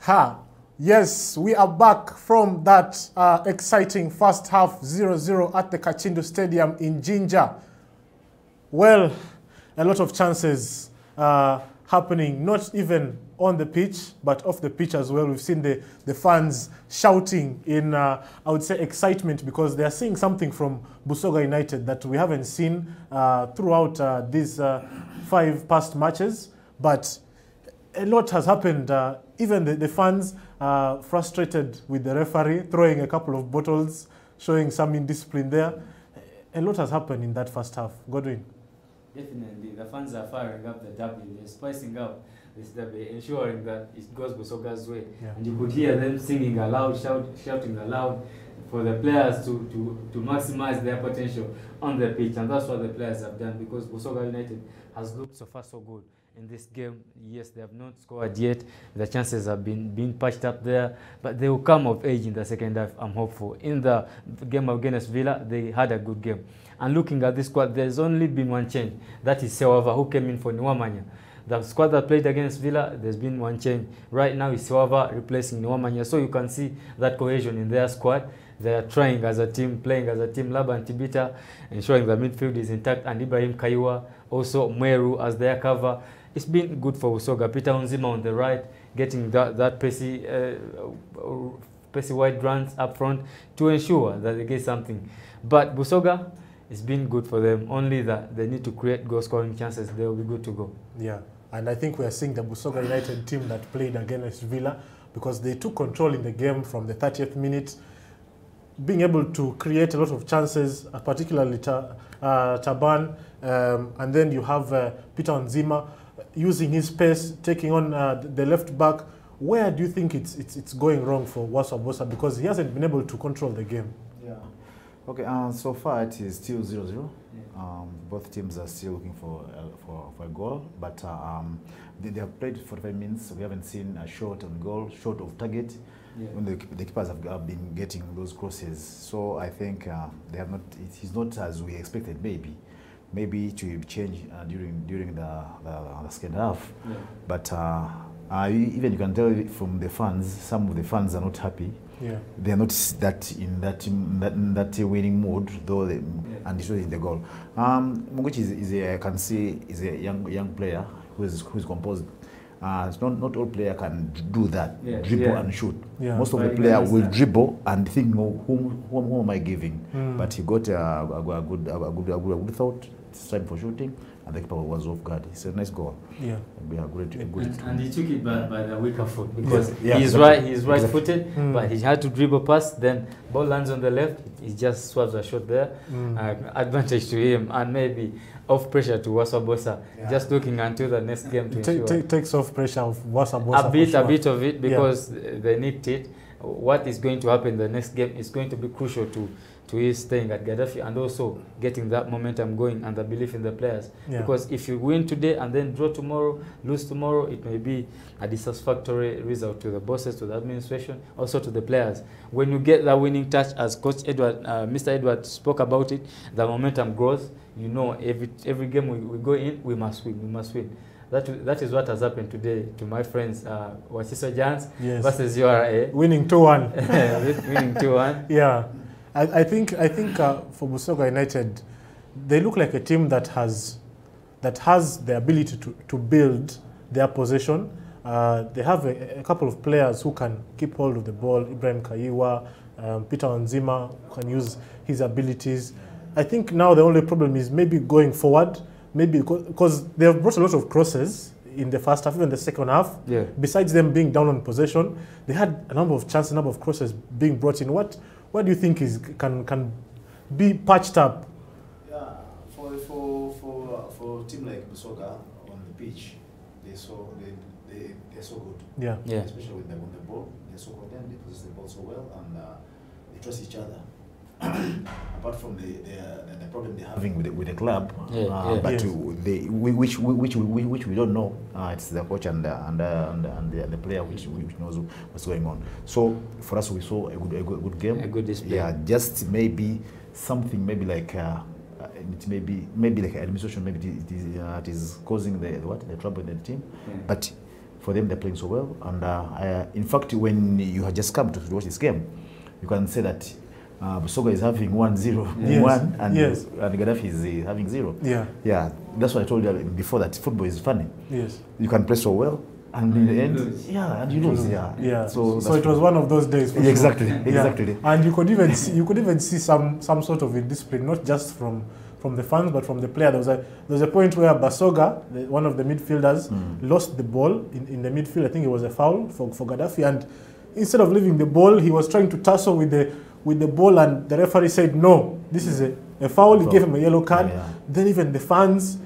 Ha! Yes, we are back from that exciting first half 0-0 at the Kachindo Stadium in Jinja. Well, a lot of chances happening, not even on the pitch, but off the pitch as well. We've seen the fans shouting in, I would say, excitement because they are seeing something from Busoga United that we haven't seen throughout these 5 past matches. But a lot has happened. Even the fans frustrated with the referee, throwing a couple of bottles, showing some indiscipline there. A lot has happened in that first half. Godwin. Definitely, the fans are firing up the derby. They're spicing up this derby, ensuring that it goes Busoga's way. Yeah. And you could hear them singing aloud, shouting aloud for the players to maximize their potential on the pitch. And that's what the players have done, because Busoga United has looked so far so good in this game. Yes, they have not scored yet. The chances have been patched up there, but they will come of age in the second half, I'm hopeful. In the game against Villa, they had a good game. And looking at this squad, there's only been one change. That is Sewava, who came in for Nwamanya. The squad that played against Villa, there's been one change. Right now, it's Sewava replacing Nwamanya. So you can see that cohesion in their squad. They are trying as a team, playing as a team. Laba and Tibita, ensuring the midfield is intact. And Ibrahim Kaiwa, also Mweru as their cover. It's been good for Busoga. Peter Unzima on the right, getting that pacey wide runs up front to ensure that they get something. But Busoga, it's been good for them. Only that they need to create goal-scoring chances. They will be good to go. Yeah, and I think we are seeing the Busoga United team that played against Villa, because they took control in the game from the 30th minute, being able to create a lot of chances, particularly Taban, and then you have Peter Onzima using his pace, taking on the left back. Where do you think it's going wrong for Wasabosa, because he hasn't been able to control the game? Yeah. Okay. So far it is still 0-0. Both teams are still looking for a goal, but they have played 45 minutes. We haven't seen a shot on goal, short of target. Yeah. When the keepers have been getting those crosses, so I think they have not. It is not as we expected. Maybe it will change during the second half. Yeah. But even you can tell from the fans, some of the fans are not happy. Yeah. They are not in that winning mood, though, and it shows in the goal. Muguchi I can see is a young player who is composed. Not all player can do that, dribble and shoot. Yeah. Most of the players will dribble and think, whom am I giving? But he got a good thought. It's time for shooting, and the keeper was off guard. It's a nice goal. Yeah, and he took it by the weaker foot, because he's right-footed, but he had to dribble past. Then ball lands on the left. He just swabs a shot there. Advantage to him, and maybe off pressure to Wasabosa. Yeah. Just looking until the next game to ensure. Takes off pressure of Wasabosa. A bit of it, because they nicked it. What is going to happen the next game is going to be crucial to his staying at Gaddafi, and also getting that momentum going and the belief in the players. Yeah. Because if you win today and then draw tomorrow, lose tomorrow, it may be a dissatisfactory result to the bosses, to the administration, also to the players. When you get that winning touch, as Coach Edward, Mr. Edward spoke about it, the momentum grows. You know, every game we go in, we must win. We must win. That is what has happened today to my friends, Wasiso Giants versus URA. Winning 2-1. Winning 2-1. Yeah. I think for Busoga United, they look like a team that has the ability to build their possession. They have a couple of players who can keep hold of the ball. Ibrahim Kaiwa, Peter Onzima can use his abilities. I think now the only problem is maybe going forward, maybe because they have brought a lot of crosses in the first half, even the second half. Yeah. Besides them being down on possession, they had a number of chances, a number of crosses being brought in. What do you think can be patched up? Yeah, for a team like Busoga on the pitch, they're so good. Yeah. Especially with them on the ball, they're so content. They possess the ball so well, and they trust each other. Apart from the problem they're having with the club, which we don't know, it's the coach and the player which knows what's going on. So for us, we saw a good game, a good display. Yeah, just maybe something, maybe like maybe like administration, maybe it is causing the trouble in the team. Yeah. But for them, they're playing so well. And in fact, when you have just come to watch this game, you can say that Busoga is having 1-0, Yes. 1, and, Yes. and Gaddafi is having 0. Yeah. Yeah, that's what I told you before, that football is funny. Yes. You can play so well, and in the end, lose. yeah, and you lose. Yeah. Yeah. So it was one of those days. For sure. Exactly. Yeah. Exactly. And you could even see some sort of indiscipline, not just from the fans, but from the player. There was a point where Busoga, one of the midfielders, lost the ball in the midfield. I think it was a foul for Gaddafi, and instead of leaving the ball, he was trying to tussle with the ball, and the referee said, no, this is a foul. He gave him a yellow card. Yeah. Then even the fans,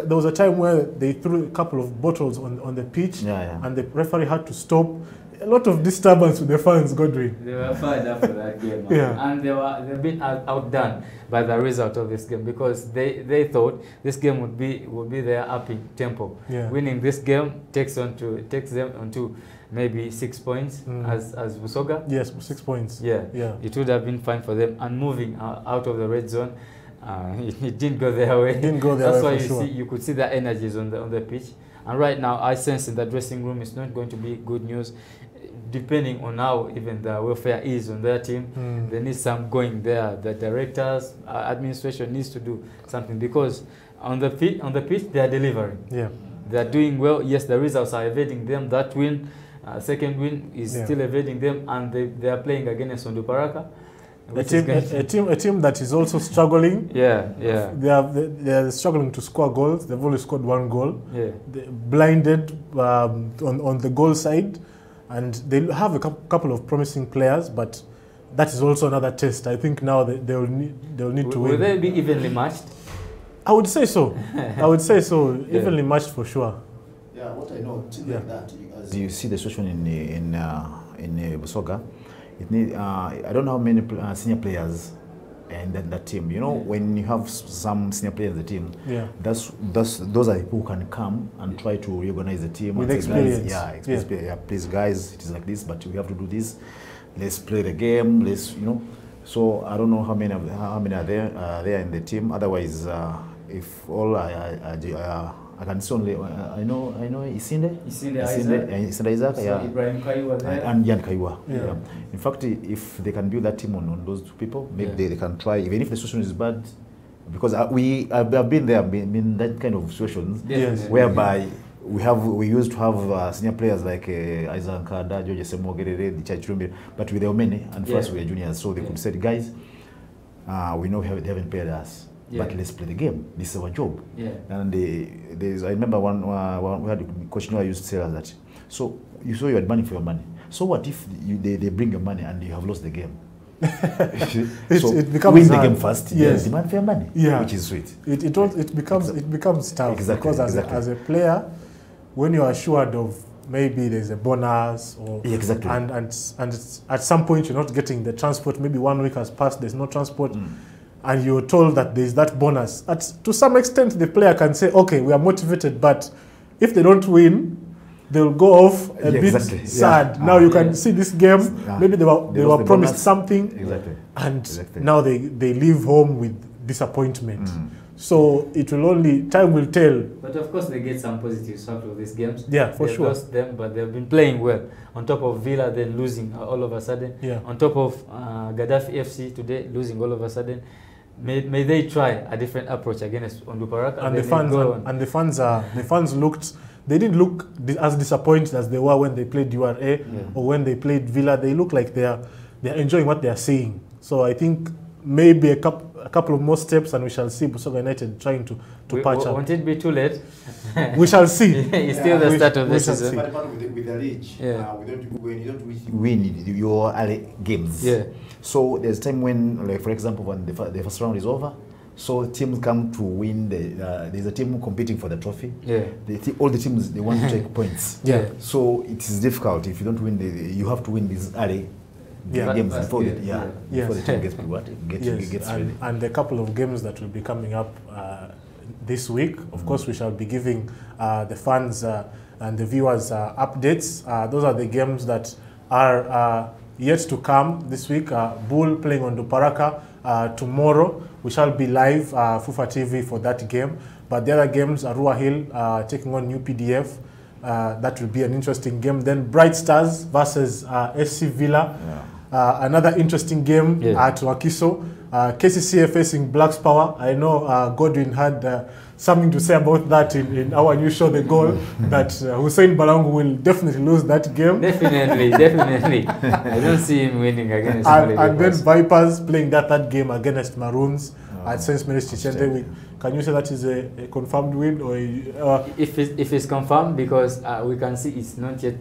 there was a time where they threw a couple of bottles on the pitch, and the referee had to stop. A lot of disturbance with the fans, Godwin. They were fired after that game, Yeah. and they've been outdone by the result of this game, because they thought this game would be their upping tempo. Yeah. Winning this game takes them onto maybe 6 points as Busoga. Yes, 6 points. Yeah, Yeah. it would have been fine for them. And moving out of the red zone, it didn't go their way. It didn't go their That's way, why for sure. you could see the energies on the pitch. And right now, I sense in the dressing room it's not going to be good news, depending on how even the welfare is on their team. They need some going there. The directors, administration needs to do something, because on the pitch they are delivering. Yeah. They are doing well. Yes, the results are evading them. That win, second win, is still evading them, and they are playing against Onduparaka. A team that is also struggling. Yeah. They are struggling to score goals. They've only scored 1 goal. Yeah. They're blinded on the goal side, and they have a couple of promising players, but that is also another test. I think now they'll need to win. Will they be evenly matched? I would say so. I would say so. Evenly matched for sure. Yeah, what I know, like that. As you see the situation in Busoga, it need, I don't know how many senior players in that team. You know, when you have some senior players in the team, those are people who can come and try to reorganize the team with and experience. Say, guys, please, guys, it is like this, but we have to do this. Let's play the game. So I don't know how many are there in the team. Otherwise, if all I can see only I know Isinde Isaac, So Ibrahim Kaiwa there. and Jan Kaiwa. Yeah. In fact, if they can build that team on those 2 people, maybe they can try, even if the situation is bad, because I've been there, been in that kind of situations, Yes. whereby we used to have senior players like Isaac Nkada, George Semogerere, the Chachurumbi, but with the many, and first we were juniors, so they could say, guys, we know they haven't paid us. But let's play the game. This is our job. Yeah. And I remember one we had a coach who used to tell us that. So you had money for your money. So what if they bring your money and you have lost the game? So it becomes win hard. the game first. Yes. Demand for your money. Yeah. Which is sweet. It becomes tough. Exactly, Because as a player, when you are assured of maybe there's a bonus or and at some point you're not getting the transport, maybe 1 week has passed, there's no transport. And you're told that there's that bonus. To some extent, the player can say, okay, we are motivated, but if they don't win, they'll go off a bit sad. Now you can see this game, maybe they were promised something, and now they leave home with disappointment. So time will tell. But of course they get some positives out of these games. Yeah, for sure. They've lost them, but they've been playing well. On top of Villa, then losing all of a sudden. Yeah. On top of Gaddafi FC today, losing all of a sudden. May they try a different approach against Onduparaka. And the fans looked. They didn't look as disappointed as they were when they played URA or when they played Villa. They look like they're enjoying what they are seeing. So I think maybe a couple of more steps and we shall see Busoga United trying to patch up. Won't it be too late? We shall see. It's still the start of the season. With the league, when you don't win your early games. Yeah. So there's time when, like for example, when the first round is over, so teams come to win. There's a team competing for the trophy. Yeah. All the teams, they want to take points. Yeah. So it is difficult if you don't win. You have to win these early games before the team gets ready. And a couple of games that will be coming up this week. Of course, we shall be giving the fans and the viewers updates. Those are the games that are yet to come this week. Bull playing on Onduparaka tomorrow. We shall be live, FUFA TV, for that game. But the other games are Rua Hill taking on UPDF. That will be an interesting game. Then Bright Stars versus SC Villa. Another interesting game at Wakiso. KCCA facing Blacks Power. I know Godwin had something to say about that in our new show, The Goal, that Hussein Balangu will definitely lose that game. Definitely, definitely. I don't see him winning against and then Vipers playing that game against Maroons at Saint Mary's Chichende. Can you say that is a confirmed win? Or if it's confirmed, because we can see it's not yet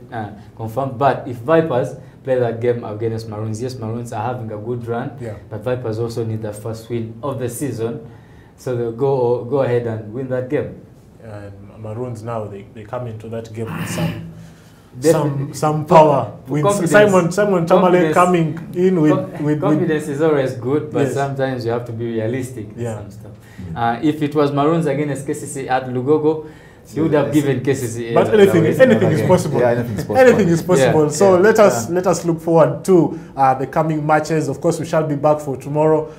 confirmed, but if Vipers play that game against Maroons, yes, Maroons are having a good run, but Vipers also need the first win of the season, so they'll go ahead and win that game. And Maroons now, they come into that game with some power. With Simon Tamale coming in with confidence is always good, but sometimes you have to be realistic with some stuff. If it was Maroons against KCC at Lugogo, he would have given KCC. But anything is possible. Yeah, anything is possible. Anything is possible. So let us look forward to the coming matches. Of course, we shall be back for tomorrow.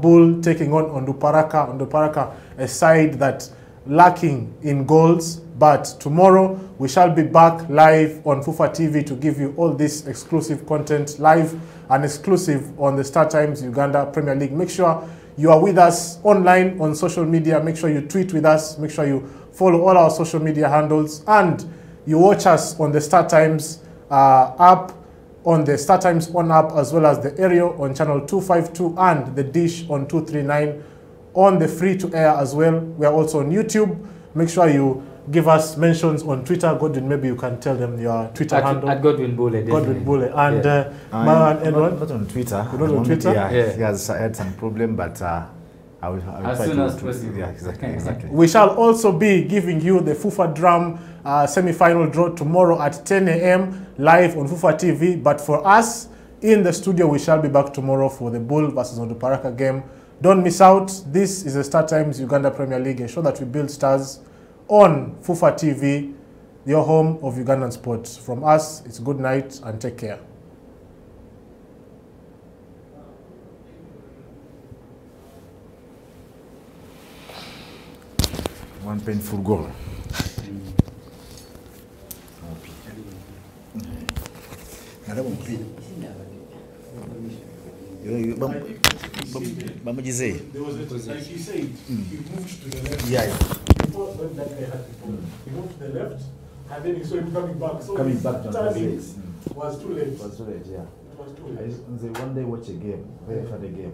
Bull taking on Onduparaka. Onduparaka, a side that lacking in goals. But tomorrow we shall be back live on FUFA TV to give you all this exclusive content live and exclusive on the Star Times Uganda Premier League. Make sure you are with us online on social media. Make sure you tweet with us. Make sure you follow all our social media handles, and you watch us on the Star Times app, on the Star Times On app, as well as the Aerial on channel 252 and the Dish on 239 on the free-to-air as well. We are also on YouTube. Make sure you give us mentions on Twitter. Godwin, maybe you can tell them your Twitter handle. At Godwin Bule. Godwin Bule. And Edward? Not on Twitter. Not on Twitter? Yeah, he has had some problem, but I will as soon as possible. Yeah, exactly. We shall also be giving you the FUFA Drum semi-final draw tomorrow at 10 a.m. live on FUFA TV. But for us in the studio, we shall be back tomorrow for the Bull versus Onduparaka game. Don't miss out. This is the Star Times Uganda Premier League, a show that we build stars on FUFA TV, your home of Ugandan sports. From us, it's good night and take care. One painful goal. There was like he said, he moved to the left. Yeah. Before when that guy had the ball, he moved to the left, and then he saw him coming back. So Coming back to turning was too late. It was too late, yeah. It was too late. One day watch a game, very funny game.